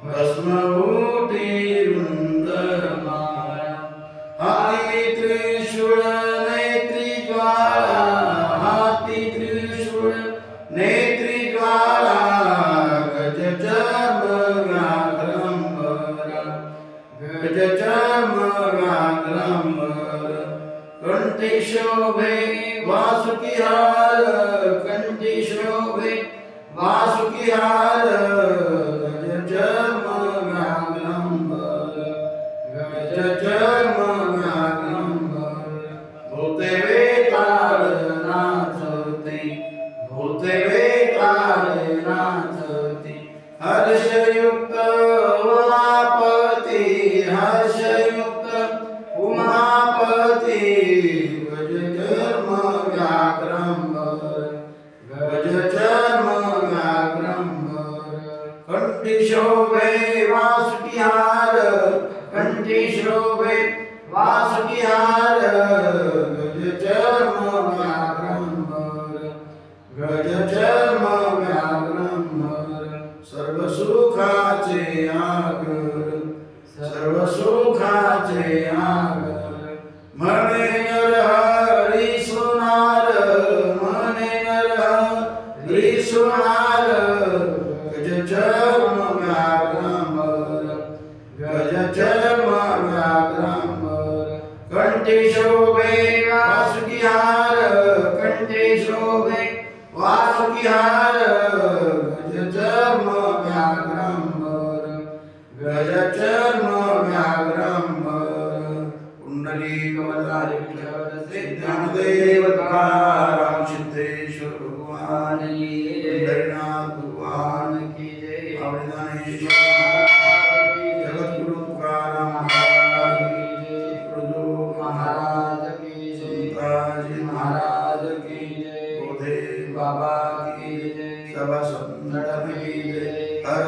भस्मभूती रुंदमाळा हाती त्रिशूळ नेत्री ज्वाला हाती त्रिशूळ नेत्री ज्वाला गज चर्म व्याघ्रंबर गज चर्म व्याघ्रंबर कंठी शोभे वासुकी हार कंठी शोभे वासुकी हार गज चर्म व्याघ्रंबर गज चर्म व्याघ्रंबर भूते वेताळ नाचते भूते वेताळ नाचते हर्षयुक्त उमापती हर्षयुक्त उमापती गज चर्म व्याघ्रंबर गज चर्म व्याघ्रंबर कंठी शोभे वासुकी हार कंठी शोभे वासुकी हार गज चर्म व्याघ्रंबर गज चर्म व्याघ्रंबर सर्व सुखाचे आगर सर्व सुखाचे आगर म्हणे नरहरी सोनार म्हणे नरहरी सोनार गज चर्म व्याघ्रंबर गज चर्म व्याघ्रंबर कंठी शोभे वासुकी हार कंठी शोभे वासुकी हार गज चर्म व्याघ्रंबर गज चर्म व्याघ्रंबर पुंडलीकवचारि ज्ञानदेव तुकाराम सिद्धेश्वर भगवान की पंढरीनाथ भगवान की जय आवडीदानेश्वर जगद्गुरु तुकाराम महाराज की जय प्रभु महाराज की जय संताजी महाराज की जय बोधे बाबा की जय सभा संतन की जय हर